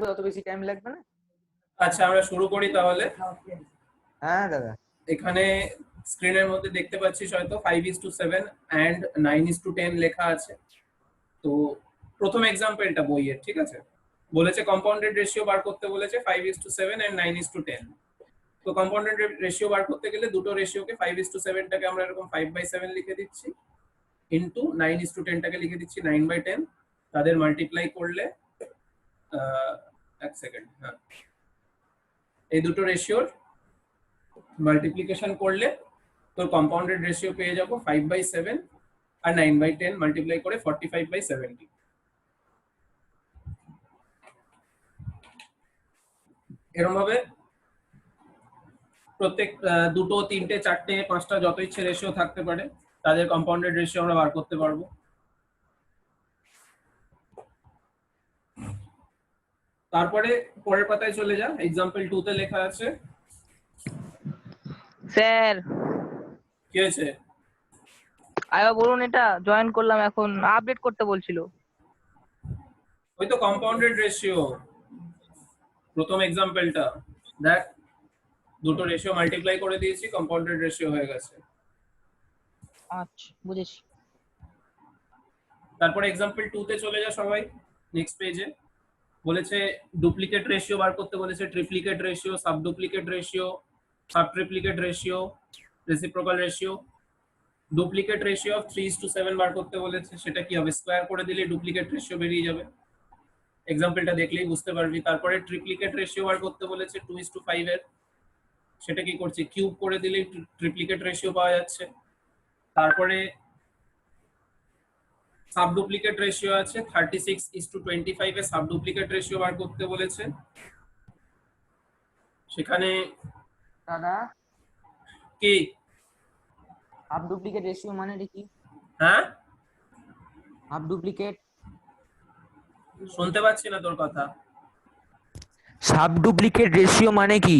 তত বেশি টাইম লাগবে না। আচ্ছা আমরা শুরু করি তাহলে। হ্যাঁ দাদা, এখানে স্ক্রিনের মধ্যে দেখতে পাচ্ছিস হয়তো 5:7 and 9:10 লেখা আছে। তো প্রথম এক্সাম্পলটা বইয়ের, ঠিক আছে, বলেছে কম্পাউন্ডেড রেশিও বার করতে বলেছে 5:7 and 9:10। তো কম্পাউন্ডেড রেশিও বার করতে গেলে দুটো রেশিওকে 5:7 টাকে আমরা এরকম 5/7 লিখে দিচ্ছি, ইন্টু 9:10 টাকে লিখে দিচ্ছি 9/10। তাদের মাল্টিপ্লাই করলে এক সেকেন্ড, হ্যাঁ, এই দুটো রেশিওর মাল্টিপ্লিকেশন করলে তোর কম্পাউন্ডেড রেশিও পেয়ে যাবো 5/7 আর 9/10 মাল্টিপ্লাই করে 45/70। এরকম ভাবে প্রত্যেক দুটো, তিনটে, চারটে, পাঁচটা যত ইচ্ছে রেশিও থাকতে পারে তাদের কম্পাউন্ডেড রেশিও আমরা বার করতে পারবো। তারপরে পরের পাতায় চলে যা, এক্সাম্পল 2 তে লেখা আছে। স্যার কি হয়েছে? আবার বলুন, এটা জয়েন করলাম, এখন আপডেট করতে বলছিল। ওই তো কম্পাউন্ডেড রেশিও, প্রথম এক্সাম্পলটা দেখ, দুটো রেশিও মাল্টিপ্লাই করে দিয়েছি, কম্পাউন্ডেড রেশিও হয়ে গেছে। আচ্ছা বুঝেছি। তারপরে এক্সাম্পল 2 তে চলে যা সবাই, নেক্সট পেজে। বলেছে ডুপ্লিকেট রেশিও বার করতে বলেছে, ট্রিপ্লিকেট ratio, sub duplicate ratio, sub ট্রিপ্লিকেট ratio, reciprocal ratio. Duplicate ratio of 3:7 বার করতে বলেছে, সেটা কি হবে? স্কোয়ার করে দিলে ডুপ্লিকেট রেশিও বেরিয়ে যাবে, এক্সাম্পলটা দেখলেই বুঝতে পারবি। তারপরে ট্রিপ্লিকেট রেশিও বার করতে বলেছে 2:5 এর, সেটা কি করছে? কিউব করে দিলেই ট্রিপ্লিকেট রেশিও পাওয়া যাচ্ছে। তারপরে সাব ডুপ্লিকেট রেশিও আছে 36:25 এর, সাব ডুপ্লিকেট রেশিও বার করতে বলেছে। সেখানে দাদা কি হাফ ডুপ্লিকেট রেশিও মানে কি? হ্যাঁ, হাফ ডুপ্লিকেট শুনতে পাচ্ছি না তোর কথা। সাব ডুপ্লিকেট রেশিও মানে কি?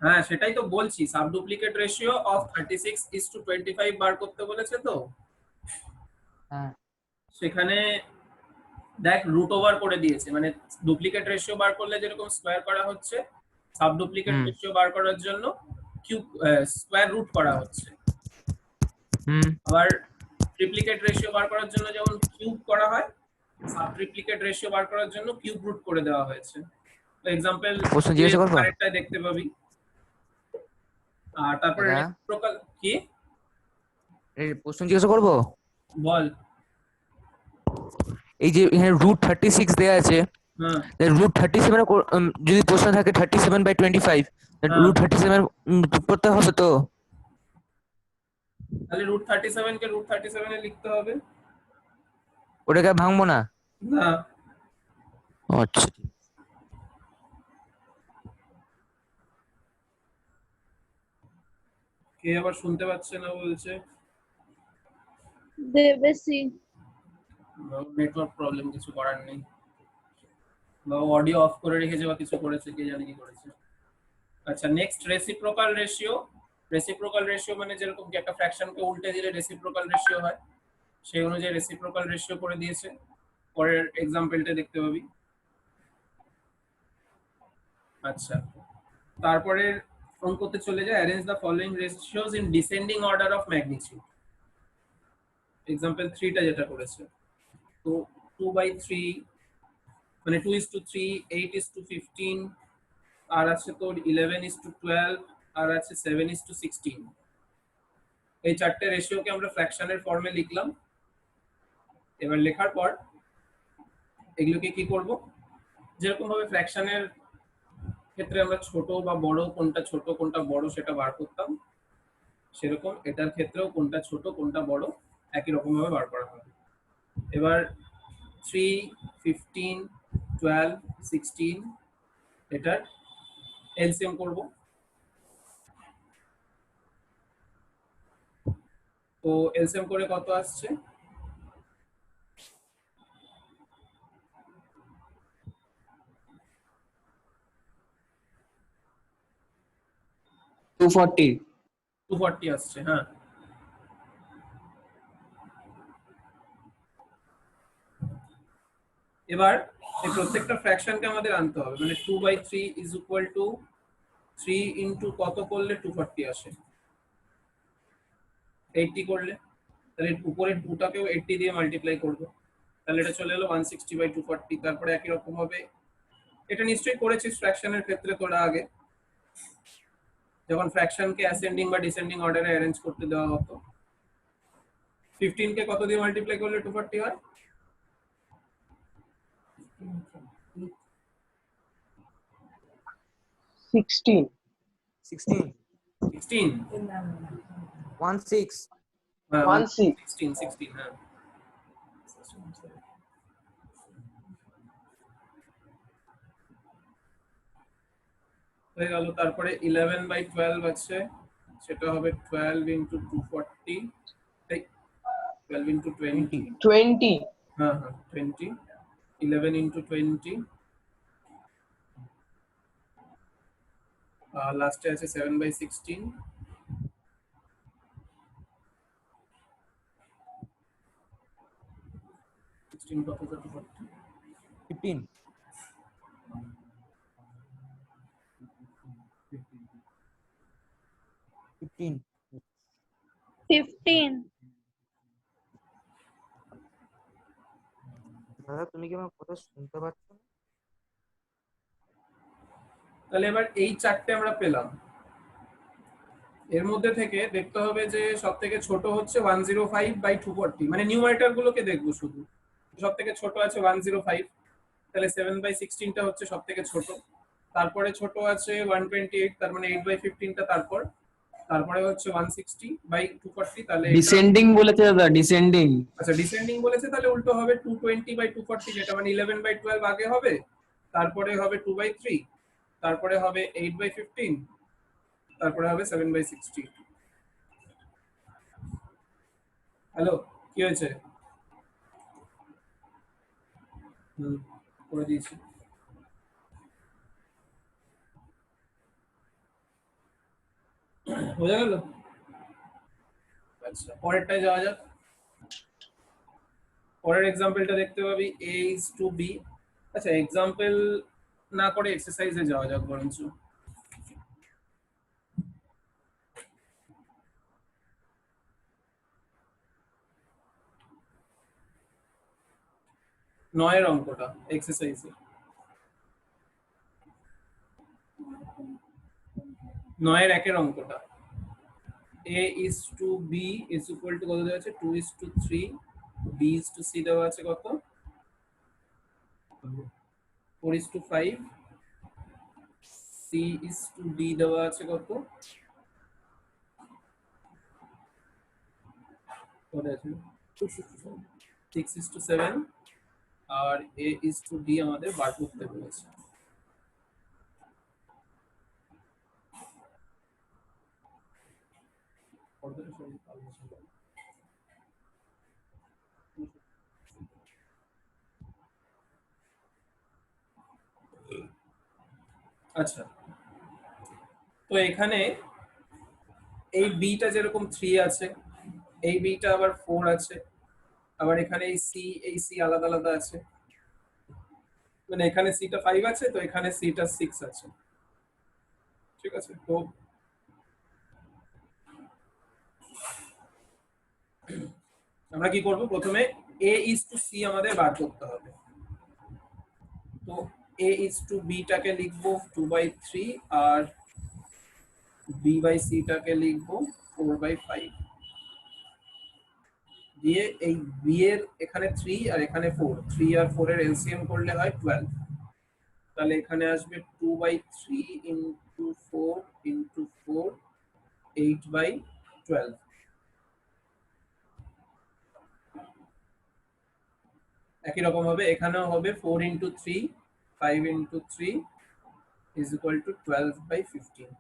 হ্যাঁ সেটাই তো বলছি, সাব ডুপ্লিকেট রেশিও অফ 36:25 বার করতে বলেছে। তো হ্যাঁ, সেখানে দেখ রুট ওভার করে দিয়েছে, মানে ডুপ্লিকেট রেশিও বার করলে যেরকম স্কোয়ার করা হচ্ছে, সাব ডুপ্লিকেট রেশিও বার করার জন্য কিউব, স্কোয়ার রুট করা হচ্ছে। আবার ট্রিপ্লিকেট রেশিও বার করার জন্য যেমন কিউব করা হয়, সাব ট্রিপ্লিকেট রেশিও বার করার জন্য কিউব রুট করে দেওয়া হয়েছে। তো एग्जांपल প্রশ্ন জিজ্ঞাসা করব? আরেকটা দেখতে পাবি। আর তারপরে রেসিপ্রোকাল কি? এই প্রশ্ন জিজ্ঞাসা করব? বল। এই যে এখানে √36 দেয়া আছে, হ্যাঁ √37 যদি প্রশ্ন থাকে 37/25, √37 করতে হবে তো? তাহলে √37 কে √37 এ লিখতে হবে। ওটাকে ভাঙবো না? না। আচ্ছা, কে আবার শুনতে পাচ্ছে না বলছে? দেবেশি। নেটওয়ার্ক প্রবলেম, কিছু করার নেই, বা অডিও অফ করে রেখেছে বা কিছু করেছে, কে জানে কি করেছে। আচ্ছা next reciprocal ratio. Reciprocal ratio মানে যেরকম কি একটা ফ্র্যাকশনকে উল্টে দিলে রেসিপ্রোকাল রেশিও হয়, সেই অনুযায়ী রেসিপ্রোকাল রেশিও করে দিয়েছে। পরের এক্সাম্পলটা দেখতে পাবি। আচ্ছা তারপরে অঙ্কতে চলে যায়, arrange the following ratios in descending order of magnitude. Example 3 টা যেটা করেছে, তো 2/3 মানে 2:3, 8:15, আর আছে তোর 11:12, আর আছে 7:16। এই চারটে রেশিওকে আমরা ফ্র্যাকশনের ফর্মে লিখলাম। এবার লেখার পর এগুলোকে কি করব, যেরকম ভাবে ফ্র্যাকশনের ক্ষেত্রে আমরা ছোট বা বড়, কোনটা ছোট কোনটা বড় সেটা বার করতাম, সেরকম এটার ক্ষেত্রেও কোনটা ছোট কোনটা বড় একই রকম ভাবে বার করা হবে। এবার 3, 15, 12, 16 এটার এলসিএম করব। তো এলসিএম করে কত আসছে? 240 আসছে। হ্যাঁ এবার এই প্রত্যেকটা ফ্র্যাকশনকে আমাদের আনতে হবে, মানে 2/3 ইজ ইকুয়াল টু 3 ইনটু কত করলে 240 আসে, 80 করলে, তাহলে উপরের 2টাকেও 80 দিয়ে মাল্টিপ্লাই করব, তাহলে এটা চলে এলো 160/240। তারপরে একই রকম হবে, এটা নিশ্চয়ই করেছিস ফ্র্যাকশনের ক্ষেত্রে তোরা আগে, যখন ফ্র্যাকশনকে অ্যাসেন্ডিং বা ডিসেন্ডিং অর্ডারে অ্যারেঞ্জ করতে দেওয়া হতো। 15 কে কত দিয়ে মাল্টিপ্লাই করলে 240 হয়? 16 16 16, 16 হ্যাঁ 16 16, হ্যাঁ। হয়ে গেল। তারপরে 11/12 আছে, সেটা হবে 12 ইন্টু 240, তাই 12 ইন্টু 20, 20 হ্যাঁ হ্যাঁ 20, 11 ইন্টু 20, লাস্টে আছে 7/16, 16 কত, 240, 15 15 15 দাদা তুমি কি আমার কথা শুনতে পাচ্ছ না? তাহলে এবার এই চারটে আমরা পেলাম, এর মধ্যে থেকে দেখতে হবে যে সব থেকে ছোট হচ্ছে 105/240, মানে নিউমারেটর গুলোকে দেখবো শুধু, সব থেকে ছোট আছে 105, তাহলে 7/16টা হচ্ছে সব থেকে ছোট, তারপরে ছোট আছে 128, তার মানে 8/15টা, তারপরে হচ্ছে 160/240, তাহলে ডিসেন্ডিং বলেছে দাদা, ডিসেন্ডিং। আচ্ছা ডিসেন্ডিং বলেছে, তাহলে উল্টো হবে 220/240, যেটা মানে 11/12 আগে হবে, তারপরে হবে 2/3, তারপরে হবে 8/15, তারপরে হবে 7/60। হ্যালো, কি হয়েছে? করে দিয়েছি। বোঝা গেল? আচ্ছা পরেরটায় যাওয়া যাক। পরের এক্সাম্পলটা দেখতে পাবি a is to b। আচ্ছা এক্সাম্পল না করে এক্সারসাইজে যাওয়া যাক বরঞ্চ। নয়ের অঙ্কটা এক্সারসাইজে, 9-এর 1-এর অঙ্কটা, a is to b is equal to কত দেওয়া আছে, 2 is to 3, b is to c দেওয়া আছে কত, 4 is to 5, c is to d দেওয়া আছে কত, কত আছে, 6 is to 7, R a is to d আমাদের বার করতে বলেছে। আচ্ছা তো এখানে এই বিটা যেরকম 3 আছে, এই বিটা আবার 4 আছে, আবার এখানে এই সি আলাদা আলাদা আছে, মানে এখানে সিটা 5 আছে, তো এখানে সিটা 6 আছে, ঠিক আছে। তো আমরা কি করব, প্রথমে a is to c আমাদের বার করতে হবে। তো a is to b টাকে লিখবো 2/3, আর b/c টাকে লিখবো 4/5, দিয়ে এই b এর এখানে 3 আর এখানে 4, 3 আর 4 এর এলসিএম করলে হয় 12, তাহলে এখানে আসবে 2/3 ইনটু 4 ইনটু 4, 8/12। একই রকম হবে, এখানেও হবে 4 into 3, 5 into 3 is equal to 12/15।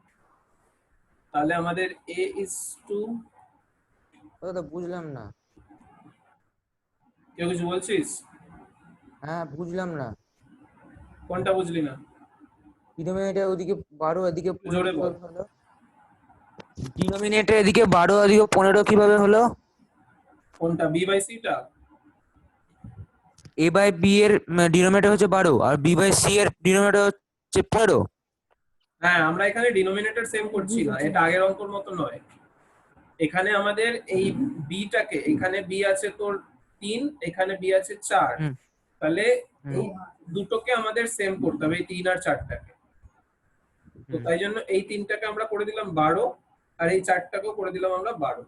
তাহলে আমাদের a is to, দাদা বুঝলাম না। কেউ কিছু বলছিস? হ্যাঁ বুঝলাম না, কোনটা বুঝলি না? ডিনোমিনেটর ওদিকে 12 এদিকে 15 জোরে বল। কিভাবে হলো? ডিনোমিনেটর এদিকে 12 এদিকে 15 কিভাবে হলো? কোনটা, b/c টা? এ বাই বি এর ডিনোমিনেটর হচ্ছে 12 আর বি বাই সি এর ডিনোমিনেটর হচ্ছে 15। হ্যাঁ, আমরা এখানে ডিনোমিনেটর সেম করছি না, এটা আগের অঙ্কর মতো নয়। এখানে আমাদের এই বিটাকে, এখানে বি আছে তোর 3, এখানে বি আছে 4, হুম তাহলে হুম এই দুটোকে আমাদের সেম করতে হবে, এই 3 আর 4টাকে। তো হুম। তাই জন্য এই 3টাকে আমরা করে দিলাম 12, আর এই 4টাকেও করে দিলাম আমরা 12।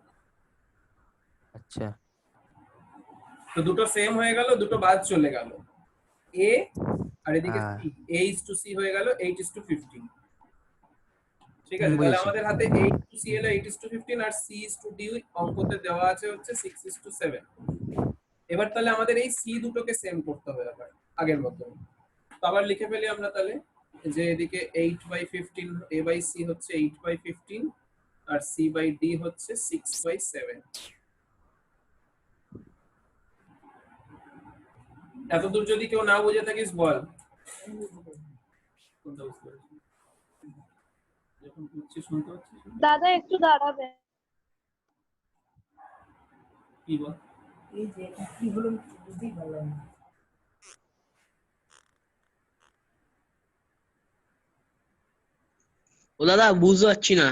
আচ্ছা তো দুটো সেম হয়ে গেল, দুটো বাদ চলে গেল। এ আর এদিকে হ্যাঁ সি, a:c হয়ে গেল 8:15। ঠিক আছে, তাহলে বুঝেছি। আমাদের হাতে 8:c এলো 8:15, আর c:d অঙ্কতে দেওয়া আছে হচ্ছে 6:7। এবার তাহলে আমাদের এই সি দুটোকে সেম করতে হবে আবার আগের মতো। তো আবার লিখে ফেলি আমরা তাহলে, যে এদিকে 8/15 a বাই সি হচ্ছে 8/15, আর সি বাই ডি হচ্ছে 6/7। এতদূর যদি কেউ না বুঝে থাকিস বল। কোনটা বুঝতে পারছিস? যখন বুঝছিস শুনতে পাচ্ছিস না? দাদা একটু দাঁড়াবে। কি বল? এই যে এটা কি হলো বুঝতেই পারলাম না। ও দাদা বুঝতে পারছি না।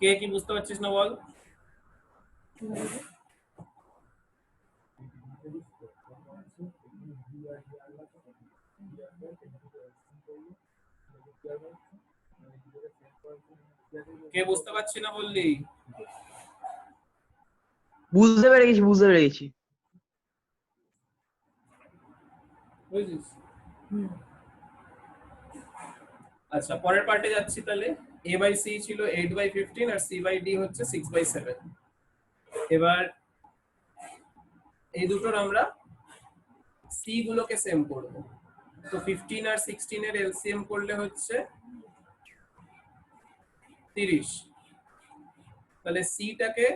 কে কি বুঝতে পারছিস না বল। কে বুঝতে পারছি না বললি? বুঝতে পেরে গেছি, বুঝতে পেরে গেছি। বুঝছিস? আচ্ছা, পরের পার্টে যাচ্ছি তাহলে। a বাই সি ছিল 8/15 আর c বাই ডি হচ্ছে 6/7। এবার এই দুটোর আমরা সি গুলোকে সেম করব। তো 15 আর 16 এর এলসিএম করলে হচ্ছে 30। তাহলে সিটাকে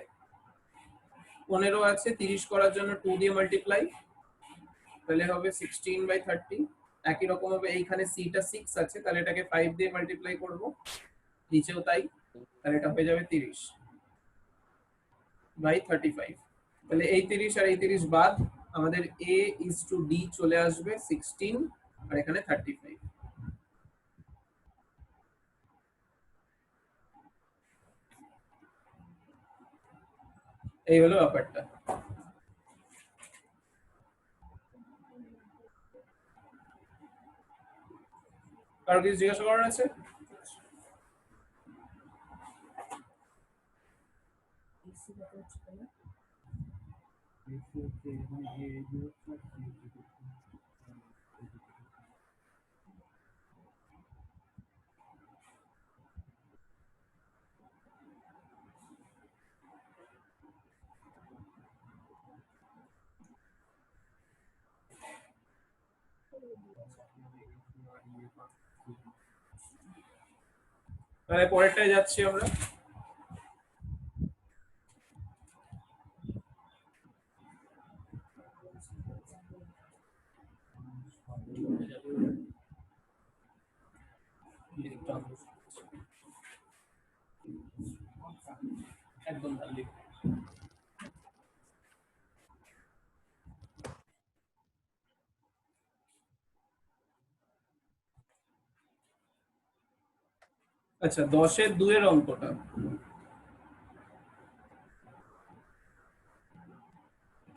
15 আছে, 30 করার জন্য 2 দিয়ে মাল্টিপ্লাই, তাহলে হবে 16/30। একই রকম ভাবে এইখানে সিটা 6 আছে, তাহলে এটাকে 5 দিয়ে মাল্টিপ্লাই করব, নিচেও তাই, তাহলে এটা হয়ে যাবে 30/35। তাহলে এই 30 আর এই 30 বাদ, আমাদের a is to d চলে আসবে 16, আর এখানে 35। এই হলো ব্যাপারটা। কারো কিছু জিজ্ঞাসা করার আছে? তাহলে পরেরটায় যাচ্ছি আমরা। একদম ডানদিক। আচ্ছা, 10-এর 2 এর অঙ্কটা।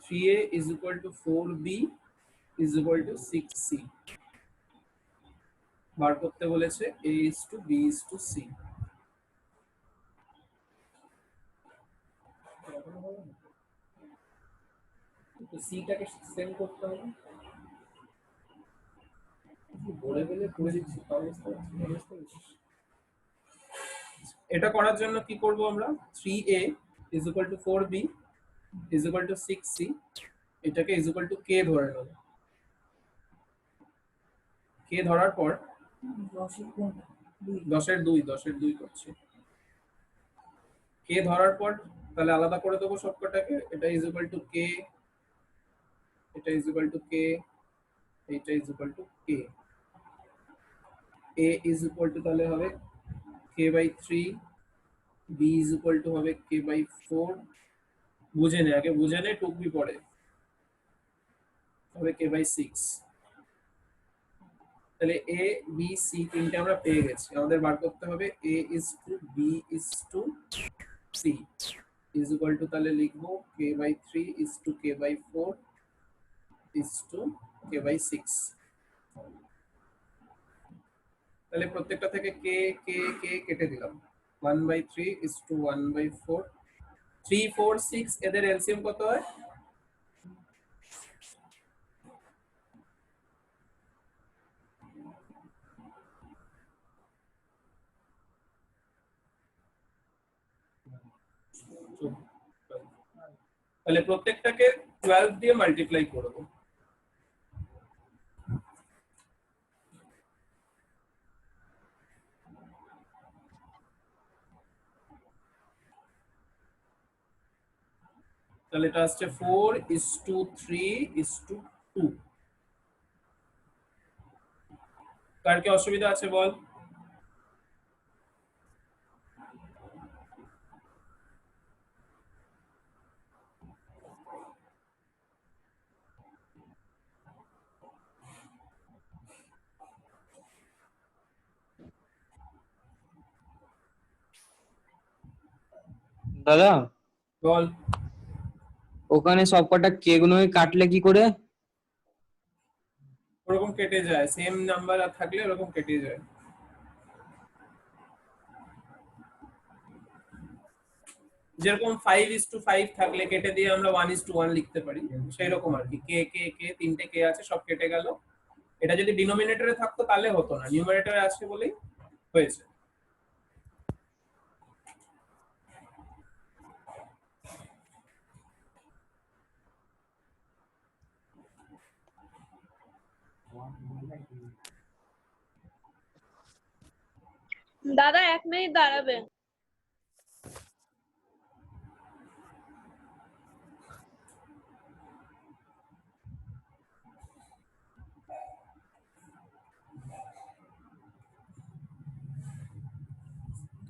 3a is equal to 4b is equal to 6c বার করতে বলেছে a is to b is to c। তো সিটাকে সেম করতে হবে, বলে বলে করে দিচ্ছি, তাহলে বুঝতে পারছিস? এটা করার জন্য কি করব আমরা, 3a is equal to 4b is equal to 6c, এটাকে is equal to k ধরে নেব। k ধরার পর 10-এর 2 করছে। k ধরার পর তাহলে আলাদা করে দেবো সবকটাকে, এটা is equal to k, এটা is equal to k, এটা is equal to k। a is equal to তাহলে হবে k/3, b is equal to হবে k/4, বুঝে নে আগে, বুঝে নে, টুকবি পরে হবে k/6। তাহলে a b c তিনটে আমরা পেয়ে গেছি, আমাদের বার করতে হবে a is to b is to c is equal to, তাহলে লিখবো k/3 is to k/4 is to k/6। তাহলে প্রত্যেকটা থেকে k k k কেটে দিলাম, 1/3 is to 1/4, 3 4 6 এদের এলসিএম কত হয়? তাহলে প্রত্যেকটাকে 12 দিয়ে মাল্টিপ্লাই করব। তাহলে এটা আসছে 4:3:2। কার কি অসুবিধা আছে বল? দাদা বল। ওখানে সবকটা কে গুলোকে কাটলে কি করে? ওরকম কেটে যায়, সেম নাম্বার আর থাকলে ওরকম কেটে যায়। যেরকম 5:5 থাকলে কেটে দিয়ে আমরা 1:1 লিখতে পারি, সেই রকম আর কি। কে কে কে তিনটে কে আছে, সব কেটে গেল। এটা যদি ডিনোমিনেটরে থাকতো তাহলে হতো না, নিউমারেটরে আছে বলেই হয়েছে। দাদা 1 মিনিট দাঁড়াবে।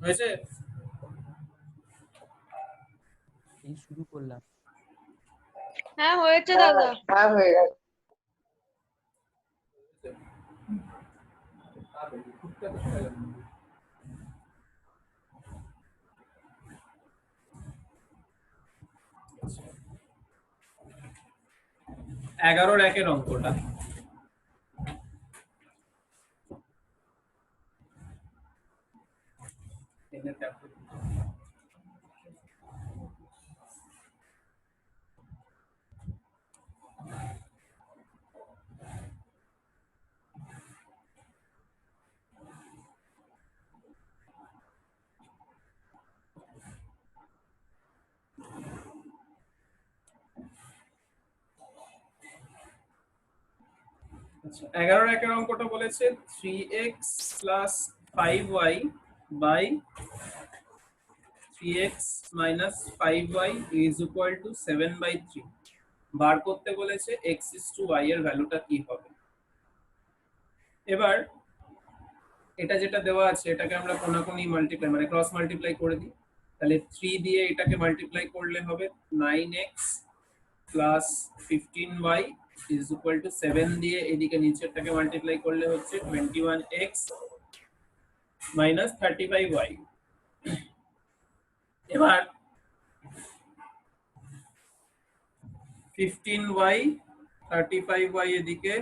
হয়েছে? এই শুরু করলাম। হ্যাঁ হয়েছে দাদা। এগারোর একের অঙ্কটা আচ্ছা, 11 একের অঙ্কটা বলেছে 3x plus 5y by 3x minus 5y is equal to 7/3। বার করতে বলেছে x is to y এর ভ্যালুটা কি হবে। এবার এটা যেটা দেওয়া আছে এটাকে আমরা কোনাকুনি মাল্টিপ্লাই মানে ক্রস মাল্টিপ্লাই করে দিই। তাহলে 3 দিয়ে এটাকে মাল্টিপ্লাই করলে হবে 9x plus 15y is equal to 7 দিয়ে এদিকে নিচেরটাকে মাল্টিপ্লাই করলে হচ্ছে 21x minus 35y। এবার 15y 35y এদিকে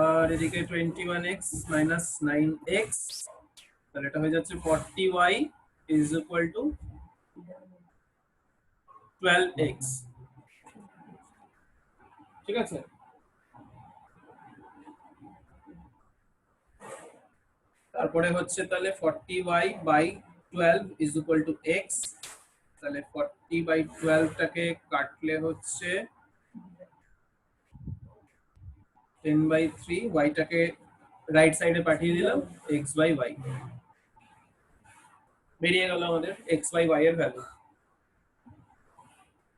আর এদিকে 21x minus 9x, তাহলে এটা হয়ে যাচ্ছে 40y is equal to 12x। ঠিক আছে? তারপরে হচ্ছে তাহলে 40y by 12 is equal to x, তাহলে 40/12 টাকে কাটলে হচ্ছে 10/3, y টাকে রাইট সাইডে পাঠিয়ে দিলাম, x/y বেরিয়ে গেল আমাদের x/y এর ভ্যালু।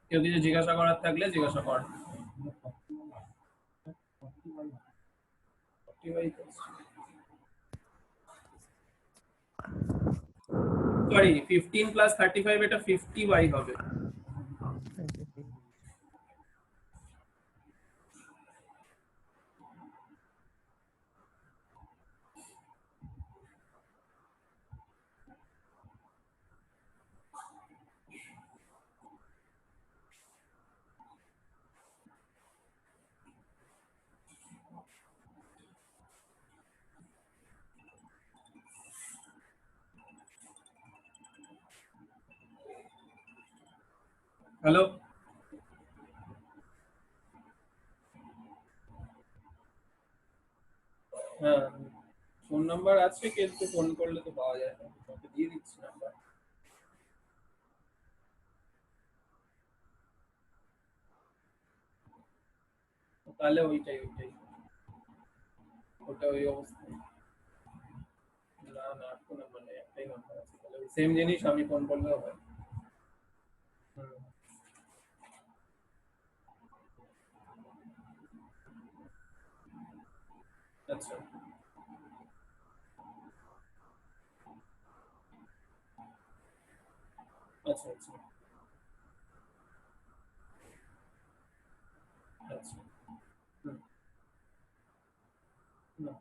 কেউ কিছু জিজ্ঞাসা করার থাকলে জিজ্ঞাসা কর। 40y সরি 15 প্লাস 35 এটা 50y হবে। হ্যালো, হ্যাঁ ফোন নাম্বার আছে কিন্তু ফোন করলে তো পাওয়া যায় না, তোমাকে দিয়ে দিচ্ছি নাম্বার। তাহলে ওইটাই ওটা ওই অবস্থা। না না আর কোনো নাম্বার নেই, একটাই নাম্বার আছে, তাহলে সেম জিনিস আমি ফোন করলেও হয়। হুম, আচ্ছা আচ্ছা আচ্ছা আচ্ছা। হুম, হুম,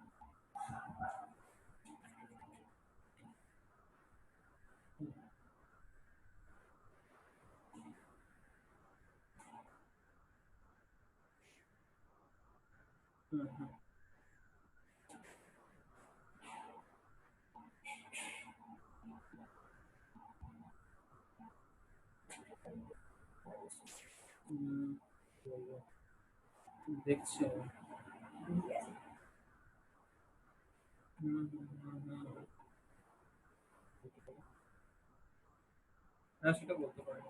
হুম, হুম, হুম, দেখছি আমি। হুম, হুম, হুম, হুম। হ্যাঁ সেটা বলতে পারি না,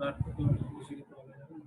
আর তো বেশি কিছু বলা যাবে না।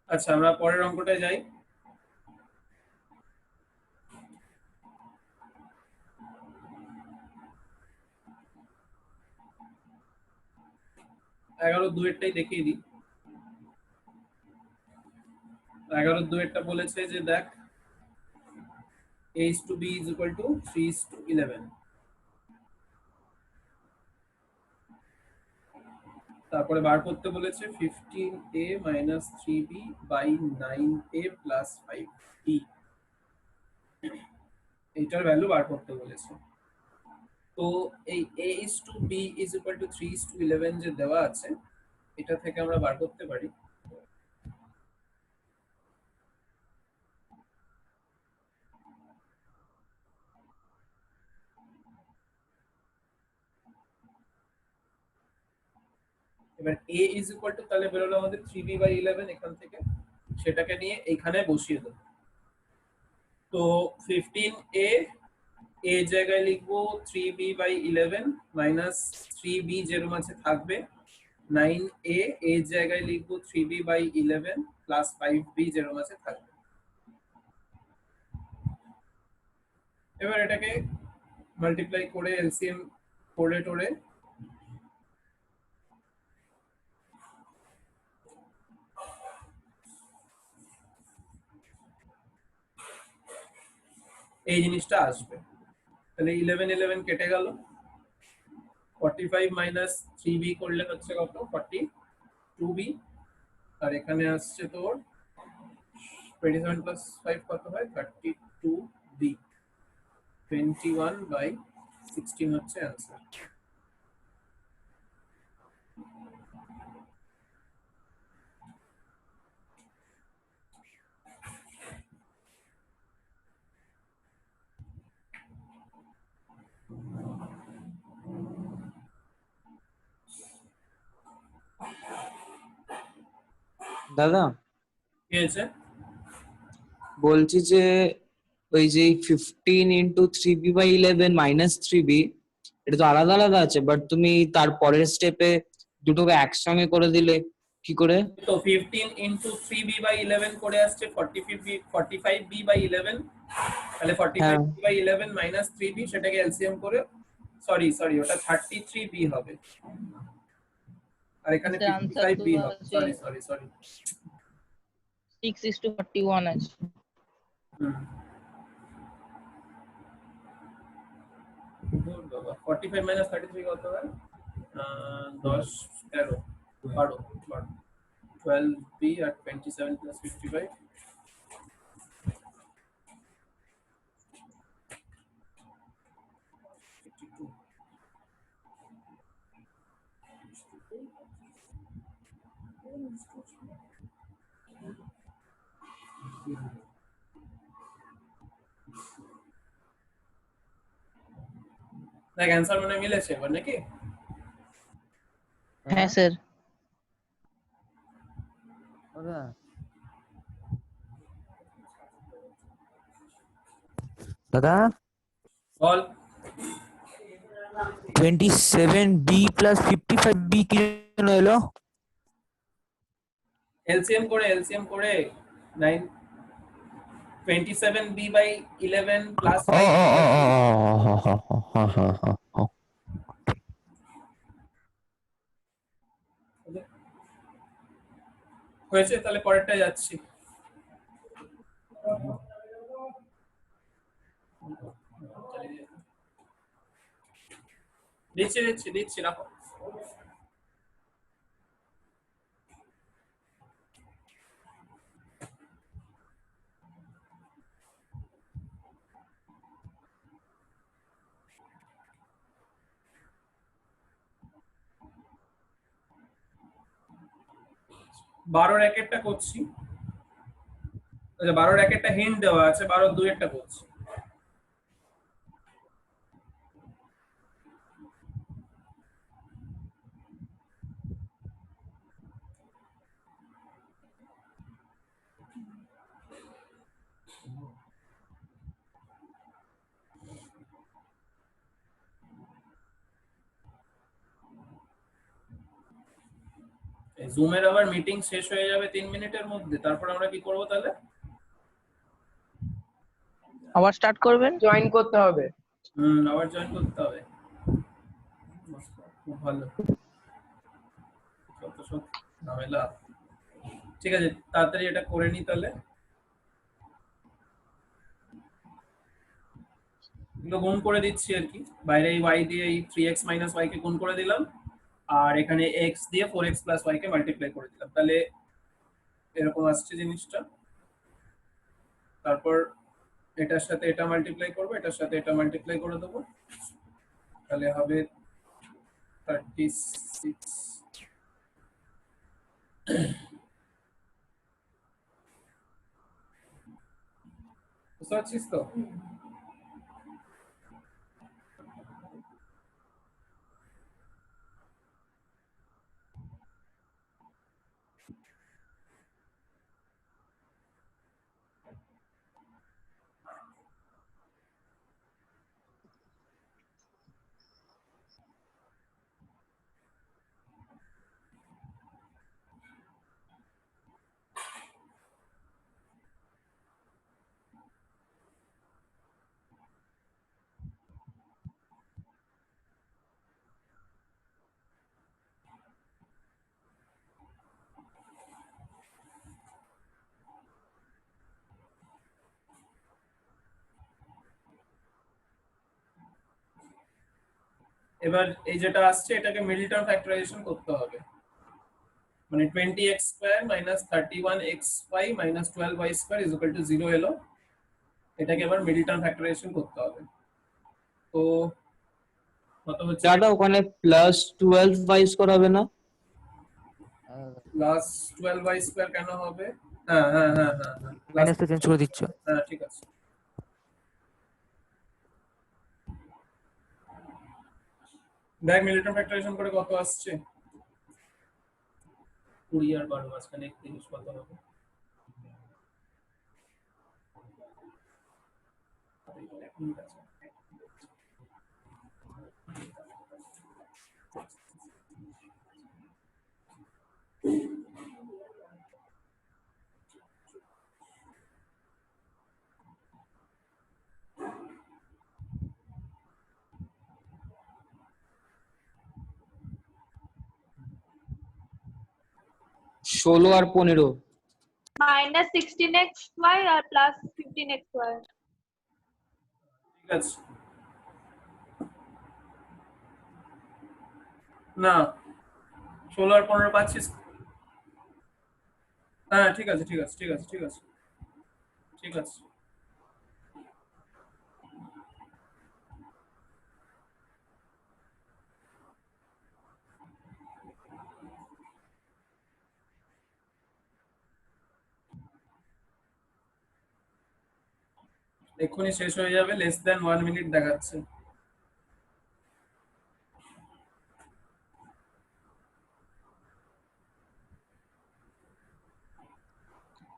আচ্ছা আমরা পরের অঙ্কটায় যাই। 11-2 দেখিয়ে দিই। 11-2 বলেছে যে দেখ a is to b is equal to 3 is to 11, তারপরে বার করতে বলেছে 15a minus 3b by 9a plus 5b, এইটার ভ্যালু বার করতে বলেছে। তো এই a is to b is equal to 3 is to 11 যে দেওয়া আছে, এটা থেকে আমরা বার করতে পারি এবার a is equal to তাহলে বেরোলো আমাদের 3b by 11 এখান থেকে, সেটাকে নিয়ে এইখানে বসিয়ে দেবো। তো 15a এর জায়গায় লিখবো 3b by 11 মাইনাস 3b যেরকম আছে থাকবে, 9a এর জায়গায় লিখবো 3b by 11 প্লাস 5b যেরকম আছে থাকবে। এবার এটাকে মাল্টিপ্লাই করে এলসিএম করে টোরে এই জিনিসটা আসবে। তাহলে 11 কেটে গেল, 45 মাইনাস 3b করলে হচ্ছে কত 42b, আর এখানে আসছে তোর 27 প্লাস 5 কত হয় 32b, 21/16 হচ্ছে অ্যান্সার। দাদা কি হয়েছে? বলছি যে ওই যে 15 × 3b/11 -3b, এটা তো আলাদা আলাদা আছে, বাট তুমি তার পরের স্টেপে দুটোকে একসঙ্গে করে দিলে কি করে? তো 15 ইনটু 3b/11 করে আসছে 45b/11, তাহলে হ্যাঁ 45b/11 মাইনাস 3b, সেটাকে এলসিএম করে সরি ওটা 33b হবে, আর এখানে স্যার আনসার তো 55b হবে। আছে সরি 6:41 আছে। হুম, বাবা 45 মাইনাস 33 কত হয়? 10 13 12 12b আর 27 প্লাস 55, 52। দেখ অ্যান্সার মনে হয় মিলেছে এবার নাকি? হ্যাঁ স্যার। দাদা বল। 27b প্লাস 55b কি জন্য এলো? এলসিএম করে 9 27b/11 প্লাস ও 5 ও ও ও হয়েছে। তাহলে পরেরটা যাচ্ছি। দিচ্ছি রাখো। বারো র্যাকেটটা করছি। আচ্ছা 12 র্যাকেটটা হিন্ট দেওয়া আছে, 12 2 একটা করছি। জুমের আবার মিটিং শেষ হয়ে যাবে 3 মিনিটের মধ্যে, তারপর আমরা কি করব তাহলে? আবার স্টার্ট করবেন? জয়েন করতে হবে। আবার জয়েন করতে হবে। খুব ভালো, কত সব ঝামেলা। ঠিক আছে তাড়াতাড়ি এটা করে নি তাহলে। এগুলো গুণ করে দিচ্ছি আর কি, বাইরে এই y দিয়ে এই 3x মাইনাস y কে গুণ করে দিলাম, আর এখানে x দিয়ে 4x প্লাস y কে মাল্টিপ্লাই করে দিলাম, তাহলে এরকম আসছে জিনিসটা। তারপর এটার সাথে এটা মাল্টিপ্লাই করব, এটার সাথে এটা মাল্টিপ্লাই করে দেবো, তাহলে হবে 36। বুঝতে পারছিস তো? এবার এই যেটা আসছে এটাকে মিডল টার্ম ফ্যাক্টরাইজেশন করতে হবে, মানে 20x² minus 31xy minus 12y² is equal to 0 এলো। এটাকে এবার মিডল টার্ম ফ্যাক্টরাইজেশন করতে হবে। তো কত হচ্ছে? দাদা ওখানে +12y² হবে না? প্লাস 12y² কেন হবে? হ্যাঁ প্লাস, মাইনাসটা চেঞ্জ করে দিচ্ছ। হ্যাঁ ঠিক আছে। দেখ মিডল টার্ম ফ্যাক্টরাইজেশন করে কত আসছে। 20 আর 12 মাঝখানে 31 কত হবে? এক মিনিট আছে। ষোলো আর 15 মাইনাস 16xy আর প্লাস 15xy। ঠিক আছে। না 16 আর 15 পাচ্ছিস? হ্যাঁ ঠিক আছে ঠিক আছে ঠিক আছে ঠিক আছে ঠিক আছে। এক্ষুনি শেষ হয়ে যাবে, লেস দ্যান 1 মিনিট দেখাচ্ছে।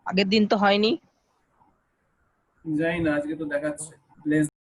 আগের দিন তো হয়নি। জানি না, আজকে তো দেখাচ্ছে।